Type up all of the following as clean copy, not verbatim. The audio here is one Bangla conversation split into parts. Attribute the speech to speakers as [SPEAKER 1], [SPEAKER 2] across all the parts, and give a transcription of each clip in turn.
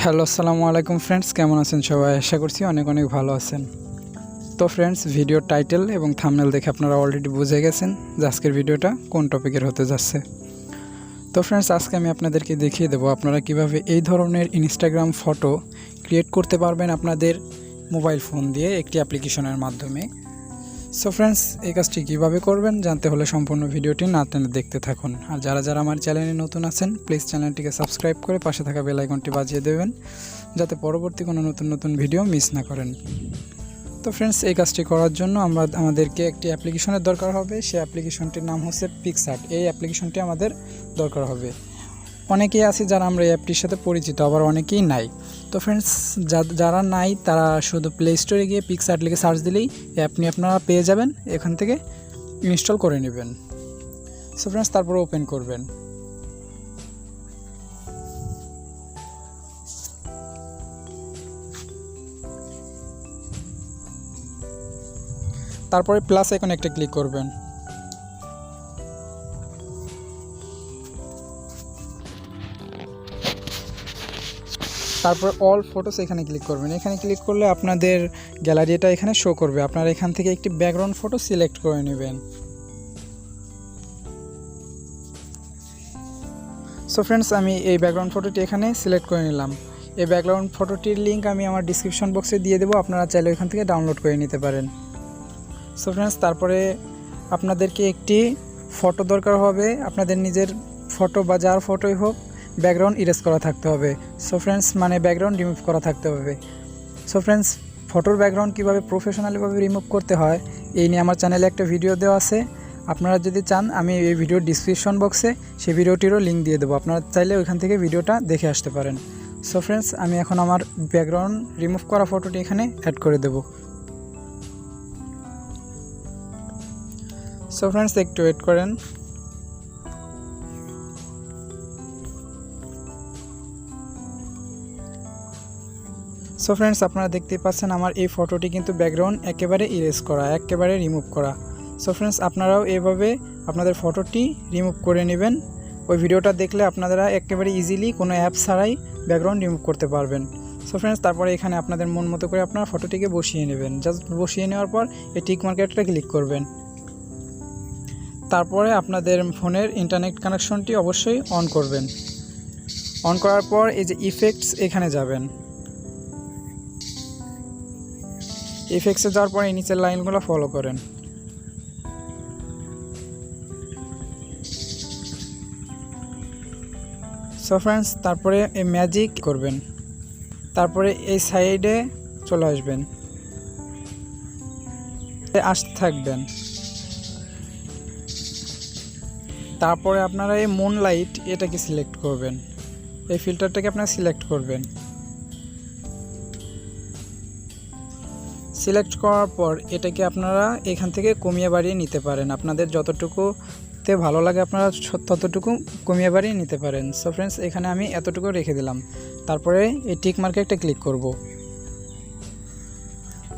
[SPEAKER 1] হ্যালো আসসালামু আলাইকুম ফ্রেন্ডস, কেমন আছেন সবাই? আশা করছি অনেক ভালো আছেন। তো ফ্রেন্ডস, ভিডিওর টাইটেল এবং থাম্বনেল দেখে আপনারা অলরেডি বুঝে গেছেন যে আজকের ভিডিওটা কোন টপিকের হতে যাচ্ছে। তো ফ্রেন্ডস, আজকে আমি আপনাদেরকে দেখিয়ে দেবো আপনারা কিভাবে এই ধরনের ইনস্টাগ্রাম ফটো ক্রিয়েট করতে পারবেন আপনাদের মোবাইল ফোন দিয়ে একটি অ্যাপ্লিকেশনের মাধ্যমে। সো ফ্রেন্ডস, এই কাজটি কীভাবে করবেন জানতে হলে সম্পূর্ণ ভিডিওটি না টেনে দেখতে থাকুন। আর যারা আমার চ্যানেলে নতুন আছেন, প্লিজ চ্যানেলটিকে সাবস্ক্রাইব করে পাশে থাকা বেল আইকনটি বাজিয়ে দেবেন, যাতে পরবর্তী কোনো নতুন ভিডিও মিস না করেন। তো ফ্রেন্ডস, এই কাজটি করার জন্য আমাদেরকে একটি অ্যাপ্লিকেশনের দরকার হবে। সেই অ্যাপ্লিকেশনটির নাম হচ্ছে PicsArt। এই অ্যাপ্লিকেশনটি আমাদের দরকার হবে। অনেকেই আছে যারা আমরা এই অ্যাপটির সাথে পরিচিত, আবার অনেকেই নাই। তো ফ্রেন্ডস, যারা নাই তারা শুধু প্লে স্টোরে গিয়ে PicsArt লিখে সার্চ দিলেই এই অ্যাপটি আপনারা পেয়ে যাবেন, এখান থেকে ইনস্টল করে নেবেন। সো ফ্রেন্ডস, তারপরে ওপেন করবেন। তারপরে প্লাস আইকনে একটা ক্লিক করবেন। তারপর অল ফটোস এখানে ক্লিক করবেন। এখানে ক্লিক করলে আপনাদের গ্যালারিটা এখানে শো করবে। আপনারা এখান থেকে একটি ব্যাকগ্রাউন্ড ফটো সিলেক্ট করে নেবেন। সো ফ্রেন্ডস, আমি এই ব্যাকগ্রাউন্ড ফটোটি এখানে সিলেক্ট করে নিলাম। এই ব্যাকগ্রাউন্ড ফটোটির লিঙ্ক আমি আমার ডিসক্রিপশন বক্সে দিয়ে দেবো, আপনারা চাইলে ওইখান থেকে ডাউনলোড করে নিতে পারেন। সো ফ্রেন্ডস, তারপরে আপনাদেরকে একটি ফটো দরকার হবে। আপনাদের নিজের ফটো বা যার ফটোই হোক, ব্যাকগ্রাউন্ড ইরেজ করা থাকতে হবে। সো ফ্রেন্ডস, মানে ব্যাকগ্রাউন্ড রিমুভ করা থাকতে হবে। সো ফ্রেন্ডস, ফটোর ব্যাকগ্রাউন্ড কীভাবে প্রফেশনালিভাবে রিমুভ করতে হয় এই নিয়ে আমার চ্যানেলে একটা ভিডিও দেওয়া আছে। আপনারা যদি চান, আমি এই ভিডিওর ডিসক্রিপশন বক্সে সেই ভিডিওটিরও লিঙ্ক দিয়ে দেবো, আপনারা চাইলে ওইখান থেকে ভিডিওটা দেখে আসতে পারেন। সো ফ্রেন্ডস, আমি এখন আমার ব্যাকগ্রাউন্ড রিমুভ করা ফটোটি এখানে অ্যাড করে দেব। সো ফ্রেন্ডস, একটু ওয়েট করেন। সো ফ্রেন্ডস, আপনারা দেখতেই পাচ্ছেন আমার এই ফটোটি কিন্তু ব্যাকগ্রাউন্ড একেবারে ইরেজ করা, একেবারে রিমুভ করা। সো ফ্রেন্ডস, আপনারাও এভাবে আপনাদের ফটোটি রিমুভ করে নেবেন। ওই ভিডিওটা দেখলে আপনারা একেবারে ইজিলি কোনো অ্যাপ ছাড়াই ব্যাকগ্রাউন্ড রিমুভ করতে পারবেন। সো ফ্রেন্ডস, তারপরে এখানে আপনাদের মন মতো করে আপনারা ফটোটিকে বসিয়ে নেবেন। জাস্ট বসিয়ে নেওয়ার পর এই টিক মার্কেটটা ক্লিক করবেন। তারপরে আপনাদের ফোনের ইন্টারনেট কানেকশনটি অবশ্যই অন করবেন। অন করার পর এই যে ইফেক্টস, এখানে যাবেন। ইফেক্টসে যাওয়ার পরে নিচের লাইনগুলো ফলো করেন। সো ফ্রেন্ডস, তারপরে এই ম্যাজিক করবেন। তারপরে এই সাইডে চলে আসবেন, আসতে থাকবেন। তারপরে আপনারা এই মুনলাইট এটাকে সিলেক্ট করবেন। এই ফিল্টারটাকে আপনারা সিলেক্ট করবেন। সিলেক্ট করার পর এটাকে আপনারা এখান থেকে কমিয়ে বাড়িয়ে নিতে পারেন। আপনাদের যতটুকুতে ভালো লাগে আপনারা ততটুকু কমিয়ে বাড়িয়ে নিতে পারেন। সো ফ্রেন্ডস, এখানে আমি এতটুকু রেখে দিলাম। তারপরে এই টিক মার্কে একটা ক্লিক করব।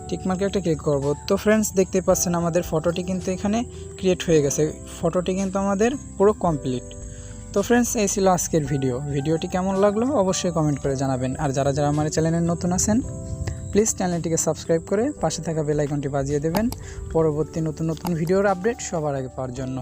[SPEAKER 1] টিক মার্কে একটা ক্লিক করব। তো ফ্রেন্ডস, দেখতে পাচ্ছেন আমাদের ফটোটি কিন্তু এখানে ক্রিয়েট হয়ে গেছে। ফটোটি কিন্তু আমাদের পুরো কমপ্লিট। তো ফ্রেন্ডস, এই ছিল আজকের ভিডিওটি কেমন লাগলো অবশ্যই কমেন্ট করে জানাবেন। আর যারা আমার চ্যানেলে নতুন আছেন, প্লিজ চ্যানেলটিকে সাবস্ক্রাইব করে পাশে থাকা বেল আইকনটি বাজিয়ে দেবেন, পরবর্তী নতুন ভিডিওর আপডেট সবার আগে পাওয়ার জন্য।